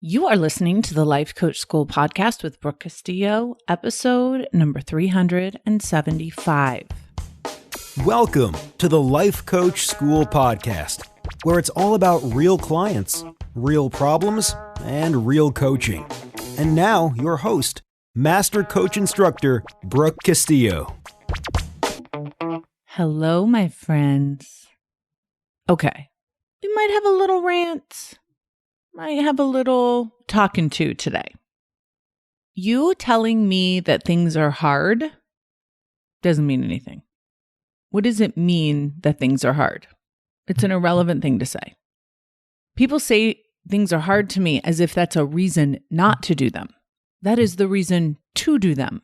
You are listening to the Life Coach School podcast with Brooke Castillo, episode number 375. Welcome to the Life Coach School podcast, where it's all about real clients, real problems, and real coaching. And now, your host, Master Coach Instructor, Brooke Castillo. Hello, my friends. Okay, we might have a little rant. Might have a little talking to today. You telling me that things are hard doesn't mean anything. What does it mean that things are hard? It's an irrelevant thing to say. People say things are hard to me as if that's a reason not to do them. That is the reason to do them.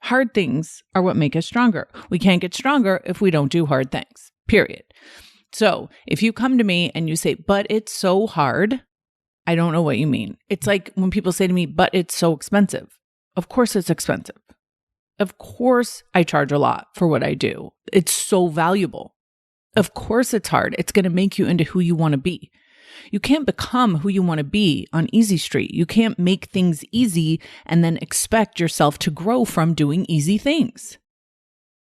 Hard things are what make us stronger. We can't get stronger if we don't do hard things, period. So if you come to me and you say, but it's so hard, I don't know what you mean. It's like when people say to me, but it's so expensive. Of course it's expensive. Of course I charge a lot for what I do. It's so valuable. Of course it's hard. It's going to make you into who you want to be. You can't become who you want to be on easy street. You can't make things easy and then expect yourself to grow from doing easy things.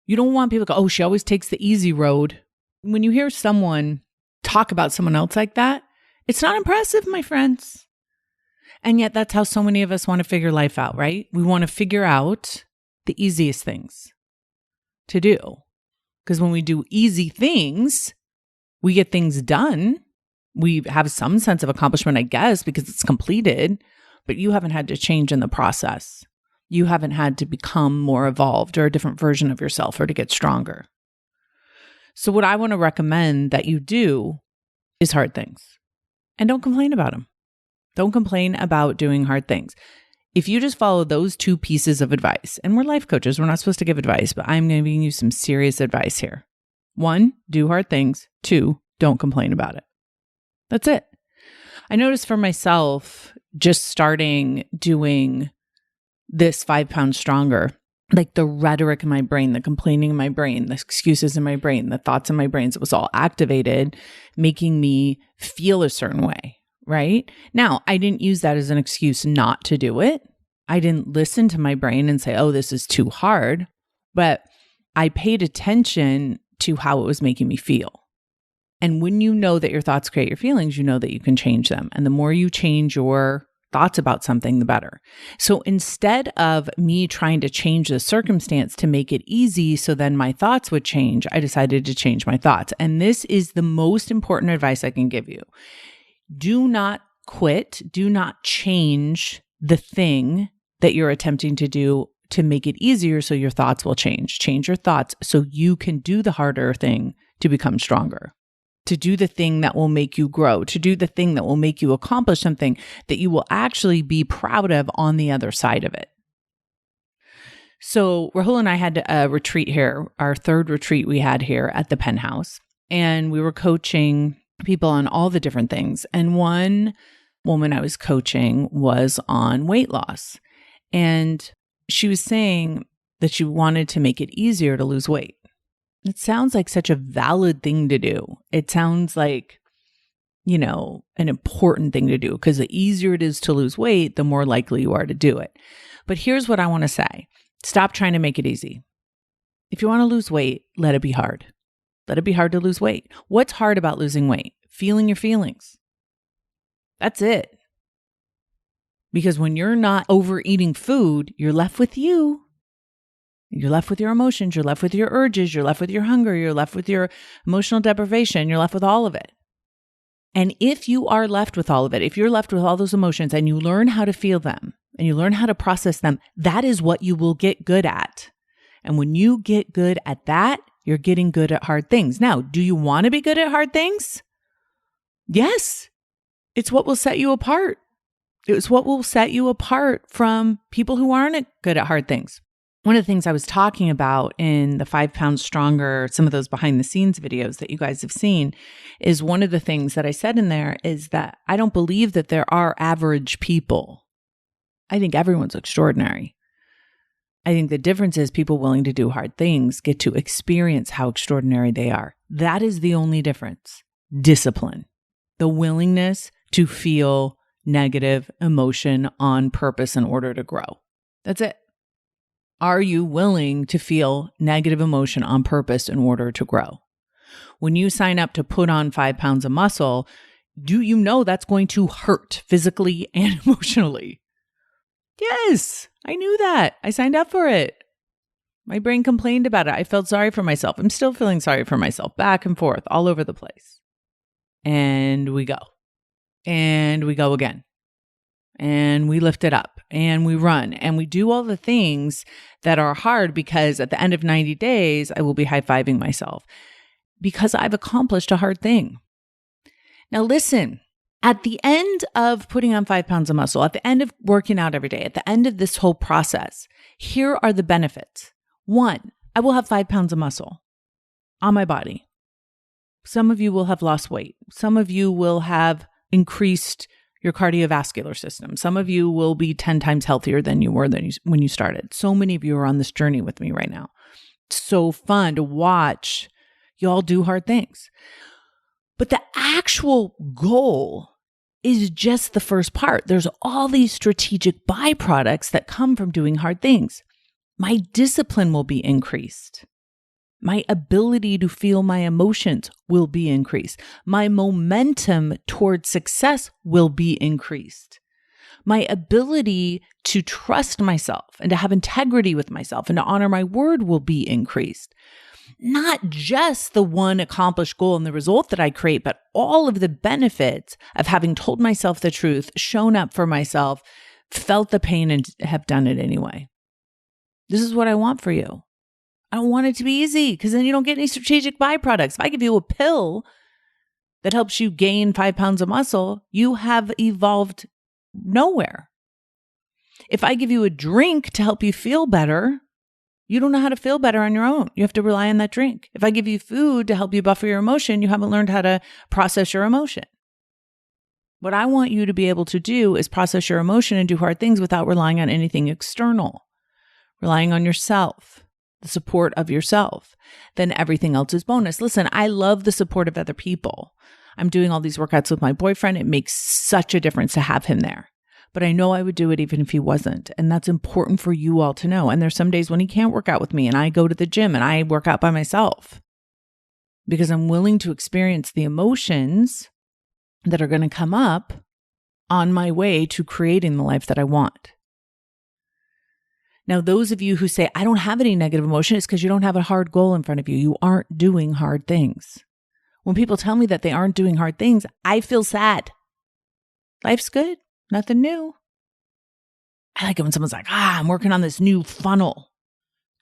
You don't want people to go, oh, she always takes the easy road. When you hear someone talk about someone else like that, it's not impressive, my friends. And yet that's how so many of us want to figure life out, right? We want to figure out the easiest things to do. Because when we do easy things, we get things done. We have some sense of accomplishment, I guess, because it's completed, but you haven't had to change in the process. You haven't had to become more evolved or a different version of yourself or to get stronger. So what I want to recommend that you do is hard things. And don't complain about them. Don't complain about doing hard things. If you just follow those two pieces of advice, and we're life coaches, we're not supposed to give advice, but I'm going to be giving you some serious advice here. 1, do hard things. 2, don't complain about it. That's it. I noticed for myself, just starting doing this 5 pounds stronger, like the rhetoric in my brain, the complaining in my brain, the excuses in my brain, the thoughts in my brains, it was all activated, making me feel a certain way, right? Now, I didn't use that as an excuse not to do it. I didn't listen to my brain and say, oh, this is too hard, but I paid attention to how it was making me feel. And when you know that your thoughts create your feelings, you know that you can change them. And the more you change your thoughts about something, the better. So instead of me trying to change the circumstance to make it easy so then my thoughts would change, I decided to change my thoughts. And this is the most important advice I can give you. Do not quit. Do not change the thing that you're attempting to do to make it easier so your thoughts will change. Change your thoughts so you can do the harder thing to become stronger. To do the thing that will make you grow, to do the thing that will make you accomplish something that you will actually be proud of on the other side of it. So Rahul and I had a retreat here, our third retreat we had here at the Penthouse, and we were coaching people on all the different things. And one woman I was coaching was on weight loss. And she was saying that she wanted to make it easier to lose weight. It sounds like such a valid thing to do. It sounds like, an important thing to do because the easier it is to lose weight, the more likely you are to do it. But here's what I want to say. Stop trying to make it easy. If you want to lose weight, let it be hard. Let it be hard to lose weight. What's hard about losing weight? Feeling your feelings. That's it. Because when you're not overeating food, you're left with you. You're left with your emotions, you're left with your urges, you're left with your hunger, you're left with your emotional deprivation, you're left with all of it. And if you are left with all of it, if you're left with all those emotions and you learn how to feel them and you learn how to process them, that is what you will get good at. And when you get good at that, you're getting good at hard things. Now, do you want to be good at hard things? Yes. It's what will set you apart. It's what will set you apart from people who aren't good at hard things. One of the things I was talking about in the 5 pounds stronger, some of those behind the scenes videos that you guys have seen, is one of the things that I said in there is that I don't believe that there are average people. I think everyone's extraordinary. I think the difference is people willing to do hard things get to experience how extraordinary they are. That is the only difference. Discipline. The willingness to feel negative emotion on purpose in order to grow? That's it. Are you willing to feel negative emotion on purpose in order to grow? When you sign up to put on 5 pounds of muscle, do you know that's going to hurt physically and emotionally? Yes, I knew that. I signed up for it. My brain complained about it. I felt sorry for myself. I'm still feeling sorry for myself, back and forth, all over the place. And we go. And we go again. And we lift it up. And we run. And we do all the things that are hard because at the end of 90 days, I will be high-fiving myself because I've accomplished a hard thing. Now listen, at the end of putting on 5 pounds of muscle, at the end of working out every day, at the end of this whole process, here are the benefits. 1, I will have 5 pounds of muscle on my body. Some of you will have lost weight. Some of you will have increased your cardiovascular system. Some of you will be 10 times healthier than you were when you started. So many of you are on this journey with me right now. It's so fun to watch y'all do hard things. But the actual goal is just the first part. There's all these strategic byproducts that come from doing hard things. My discipline will be increased. My ability to feel my emotions will be increased. My momentum towards success will be increased. My ability to trust myself and to have integrity with myself and to honor my word will be increased. Not just the one accomplished goal and the result that I create, but all of the benefits of having told myself the truth, shown up for myself, felt the pain, and have done it anyway. This is what I want for you. I don't want it to be easy because then you don't get any strategic byproducts. If I give you a pill that helps you gain 5 pounds of muscle, you have evolved nowhere. If I give you a drink to help you feel better, you don't know how to feel better on your own. You have to rely on that drink. If I give you food to help you buffer your emotion, you haven't learned how to process your emotion. What I want you to be able to do is process your emotion and do hard things without relying on anything external, relying on yourself, the support of yourself. Then everything else is bonus. Listen, I love the support of other people. I'm doing all these workouts with my boyfriend. It makes such a difference to have him there. But I know I would do it even if he wasn't. And that's important for you all to know. And there's some days when he can't work out with me and I go to the gym and I work out by myself because I'm willing to experience the emotions that are going to come up on my way to creating the life that I want. Now, those of you who say, I don't have any negative emotion, it's because you don't have a hard goal in front of you. You aren't doing hard things. When people tell me that they aren't doing hard things, I feel sad. Life's good. Nothing new. I like it when someone's like, I'm working on this new funnel.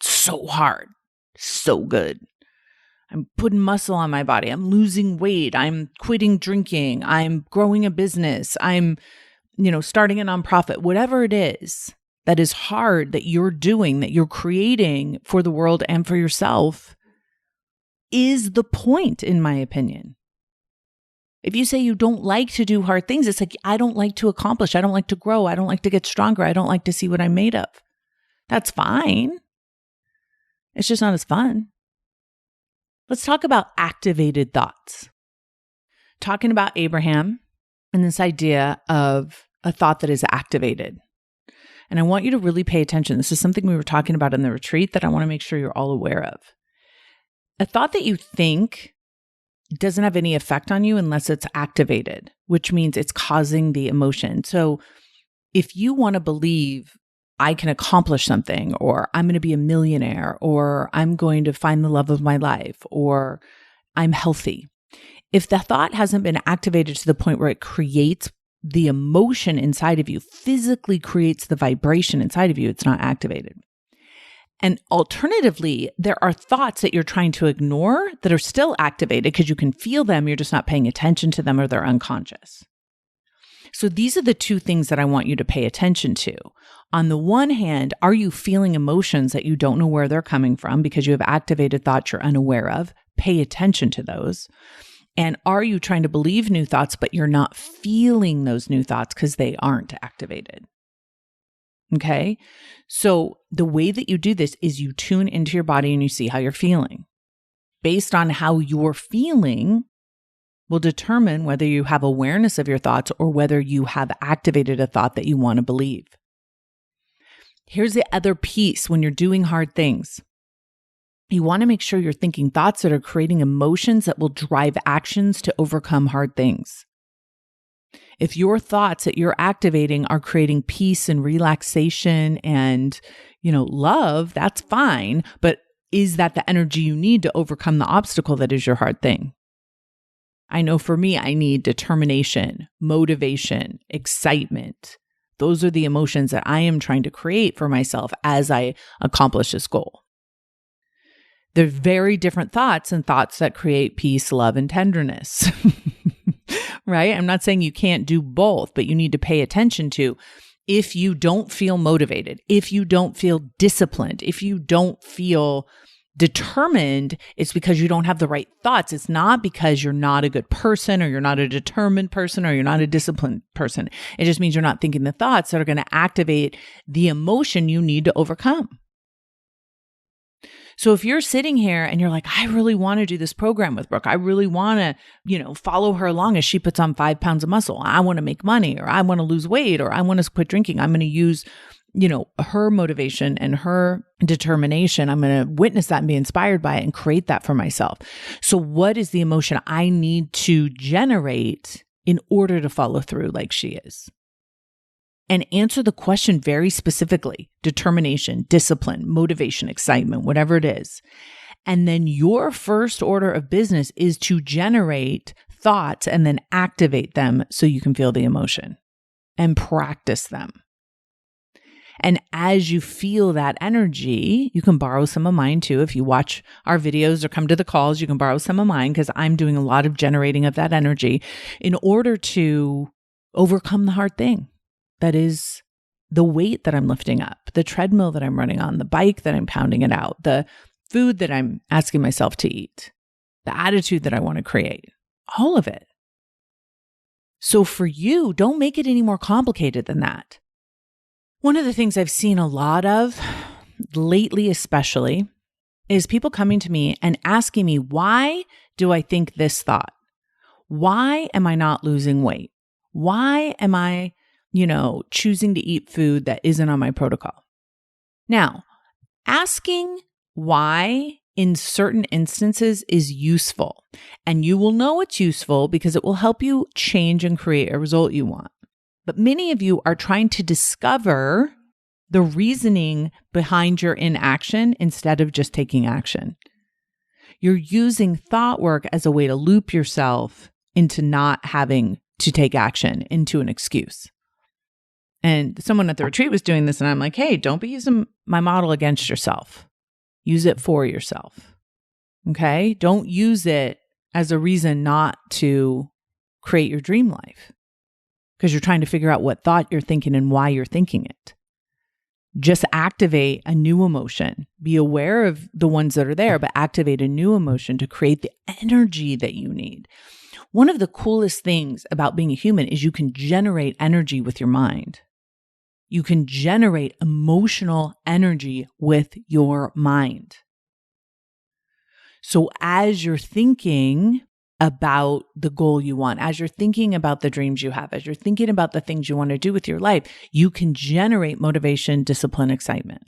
It's so hard. So good. I'm putting muscle on my body. I'm losing weight. I'm quitting drinking. I'm growing a business. I'm, starting a nonprofit. Whatever it is that is hard that you're doing, that you're creating for the world and for yourself is the point, in my opinion. If you say you don't like to do hard things, it's like, I don't like to accomplish. I don't like to grow. I don't like to get stronger. I don't like to see what I'm made of. That's fine. It's just not as fun. Let's talk about activated thoughts. Talking about Abraham and this idea of a thought that is activated. And I want you to really pay attention. This is something we were talking about in the retreat that I want to make sure you're all aware of. A thought that you think doesn't have any effect on you unless it's activated, which means it's causing the emotion. So if you want to believe I can accomplish something, or I'm going to be a millionaire, or I'm going to find the love of my life, or I'm healthy, if the thought hasn't been activated to the point where it creates the emotion inside of you, physically creates the vibration inside of you, it's not activated. And alternatively, there are thoughts that you're trying to ignore that are still activated because you can feel them, you're just not paying attention to them, or they're unconscious. So these are the two things that I want you to pay attention to. On the one hand, are you feeling emotions that you don't know where they're coming from because you have activated thoughts you're unaware of? Pay attention to those. And are you trying to believe new thoughts, but you're not feeling those new thoughts because they aren't activated? Okay. So the way that you do this is you tune into your body and you see how you're feeling. Based on how you're feeling, will determine whether you have awareness of your thoughts or whether you have activated a thought that you want to believe. Here's the other piece when you're doing hard things. You want to make sure you're thinking thoughts that are creating emotions that will drive actions to overcome hard things. If your thoughts that you're activating are creating peace and relaxation and, love, that's fine. But is that the energy you need to overcome the obstacle that is your hard thing? I know for me, I need determination, motivation, excitement. Those are the emotions that I am trying to create for myself as I accomplish this goal. They're very different thoughts and thoughts that create peace, love, and tenderness, right? I'm not saying you can't do both, but you need to pay attention to if you don't feel motivated, if you don't feel disciplined, if you don't feel determined, it's because you don't have the right thoughts. It's not because you're not a good person or you're not a determined person or you're not a disciplined person. It just means you're not thinking the thoughts that are going to activate the emotion you need to overcome. So if you're sitting here and you're like, I really want to do this program with Brooke. I really want to, follow her along as she puts on 5 pounds of muscle. I want to make money, or I want to lose weight, or I want to quit drinking. I'm going to use, her motivation and her determination. I'm going to witness that and be inspired by it and create that for myself. So what is the emotion I need to generate in order to follow through like she is? And answer the question very specifically: determination, discipline, motivation, excitement, whatever it is. And then your first order of business is to generate thoughts and then activate them so you can feel the emotion and practice them. And as you feel that energy, you can borrow some of mine too. If you watch our videos or come to the calls, you can borrow some of mine because I'm doing a lot of generating of that energy in order to overcome the hard thing. That is the weight that I'm lifting up, the treadmill that I'm running on, the bike that I'm pounding it out, the food that I'm asking myself to eat, the attitude that I want to create, all of it. So for you, don't make it any more complicated than that. One of the things I've seen a lot of lately, especially, is people coming to me and asking me, why do I think this thought? Why am I not losing weight? Why am I choosing to eat food that isn't on my protocol? Now, asking why in certain instances is useful, and you will know it's useful because it will help you change and create a result you want. But many of you are trying to discover the reasoning behind your inaction instead of just taking action. You're using thought work as a way to loop yourself into not having to take action, into an excuse. And someone at the retreat was doing this, and I'm like, hey, don't be using my model against yourself. Use it for yourself. Okay? Don't use it as a reason not to create your dream life because you're trying to figure out what thought you're thinking and why you're thinking it. Just activate a new emotion. Be aware of the ones that are there, but activate a new emotion to create the energy that you need. One of the coolest things about being a human is you can generate energy with your mind. You can generate emotional energy with your mind. So as you're thinking about the goal you want, as you're thinking about the dreams you have, as you're thinking about the things you want to do with your life, you can generate motivation, discipline, excitement.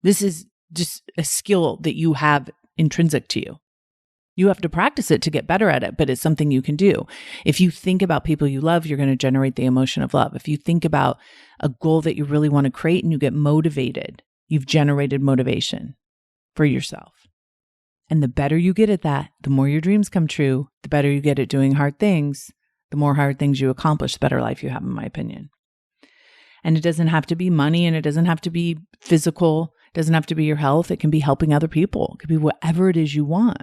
This is just a skill that you have intrinsic to you. You have to practice it to get better at it, but it's something you can do. If you think about people you love, you're going to generate the emotion of love. If you think about a goal that you really want to create and you get motivated, you've generated motivation for yourself. And the better you get at that, the more your dreams come true, the better you get at doing hard things, the more hard things you accomplish, the better life you have, in my opinion. And it doesn't have to be money, and it doesn't have to be physical. It doesn't have to be your health. It can be helping other people. It could be whatever it is you want.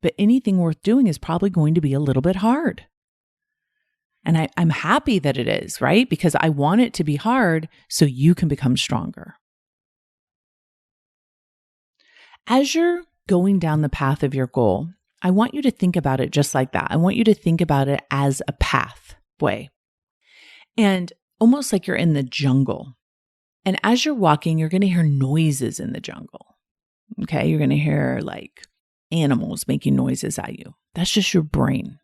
But anything worth doing is probably going to be a little bit hard. And I'm happy that it is, right? Because I want it to be hard so you can become stronger. As you're going down the path of your goal, I want you to think about it just like that. I want you to think about it as a pathway. And almost like you're in the jungle. And as you're walking, you're going to hear noises in the jungle. Okay, you're going to hear like animals making noises at you. That's just your brain.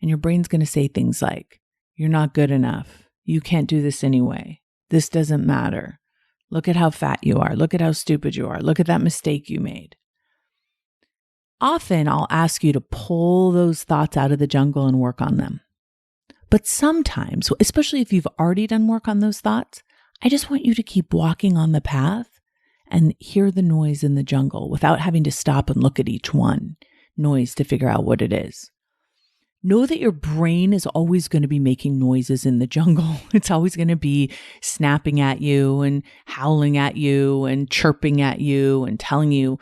And your brain's going to say things like, you're not good enough. You can't do this anyway. This doesn't matter. Look at how fat you are. Look at how stupid you are. Look at that mistake you made. Often I'll ask you to pull those thoughts out of the jungle and work on them. But sometimes, especially if you've already done work on those thoughts, I just want you to keep walking on the path and hear the noise in the jungle without having to stop and look at each one noise to figure out what it is. Know that your brain is always going to be making noises in the jungle. It's always going to be snapping at you and howling at you and chirping at you and telling you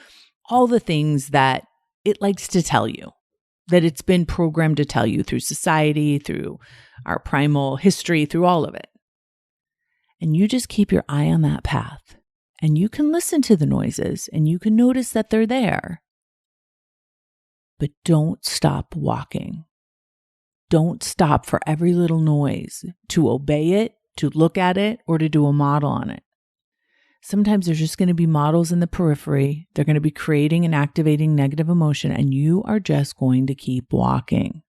all the things that it likes to tell you, that it's been programmed to tell you through society, through our primal history, through all of it. And you just keep your eye on that path. And you can listen to the noises and you can notice that they're there. But don't stop walking. Don't stop for every little noise to obey it, to look at it, or to do a model on it. Sometimes there's just going to be models in the periphery. They're going to be creating and activating negative emotion, and you are just going to keep walking.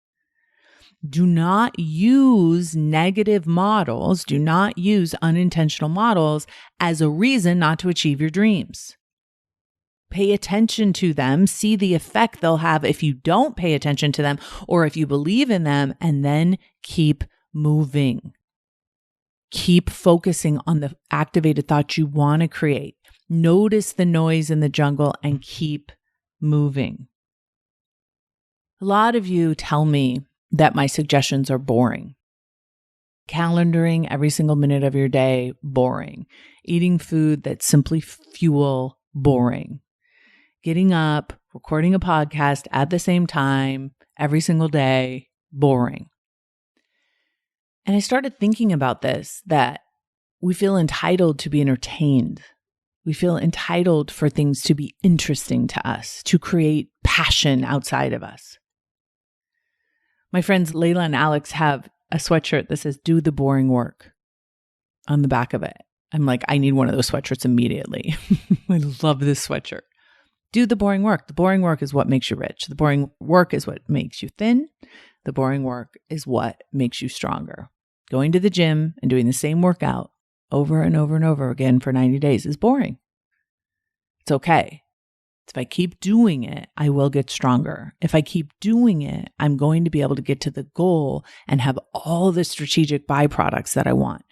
Do not use negative models. Do not use unintentional models as a reason not to achieve your dreams. Pay attention to them. See the effect they'll have if you don't pay attention to them or if you believe in them, and then keep moving. Keep focusing on the activated thoughts you want to create. Notice the noise in the jungle and keep moving. A lot of you tell me that my suggestions are boring. Calendaring every single minute of your day, boring. Eating food that simply fuel, boring. Getting up, recording a podcast at the same time every single day, boring. And I started thinking about this, that we feel entitled to be entertained. We feel entitled for things to be interesting to us, to create passion outside of us. My friends Layla and Alex have a sweatshirt that says, "Do the boring work" on the back of it. I'm like, I need one of those sweatshirts immediately. I love this sweatshirt. Do the boring work. The boring work is what makes you rich. The boring work is what makes you thin. The boring work is what makes you stronger. Going to the gym and doing the same workout over and over and over again for 90 days is boring. It's okay. If I keep doing it, I will get stronger. If I keep doing it, I'm going to be able to get to the goal and have all the strategic byproducts that I want.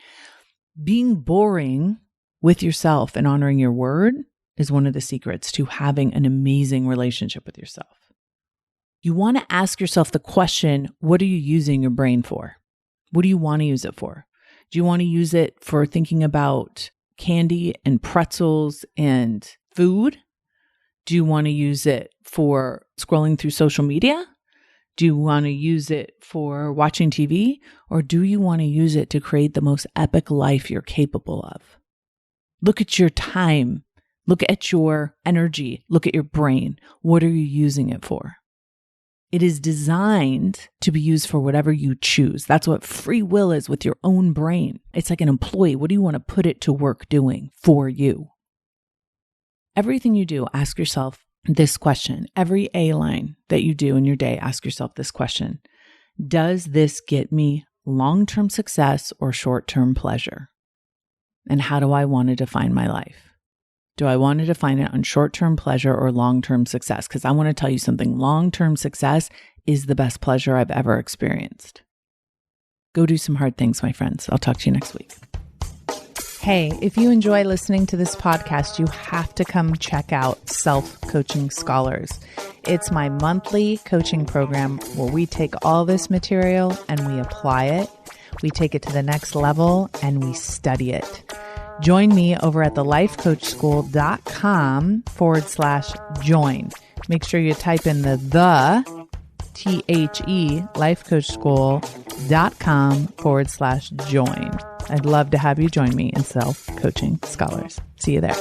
Being boring with yourself and honoring your word is one of the secrets to having an amazing relationship with yourself. You want to ask yourself the question, what are you using your brain for? What do you want to use it for? Do you want to use it for thinking about candy and pretzels and food? Do you want to use it for scrolling through social media? Do you want to use it for watching TV? Or do you want to use it to create the most epic life you're capable of? Look at your time. Look at your energy. Look at your brain. What are you using it for? It is designed to be used for whatever you choose. That's what free will is with your own brain. It's like an employee. What do you want to put it to work doing for you? Everything you do, ask yourself this question. Every A line that you do in your day, ask yourself this question. Does this get me long-term success or short-term pleasure? And how do I want to define my life? Do I want to define it on short-term pleasure or long-term success? Because I want to tell you something. Long-term success is the best pleasure I've ever experienced. Go do some hard things, my friends. I'll talk to you next week. Hey, if you enjoy listening to this podcast, you have to come check out Self-Coaching Scholars. It's my monthly coaching program where we take all this material and we apply it. We take it to the next level and we study it. Join me over at thelifecoachschool.com/join. Make sure you type in the THE lifecoachschool.com/join. I'd love to have you join me in Self-Coaching Scholars. See you there.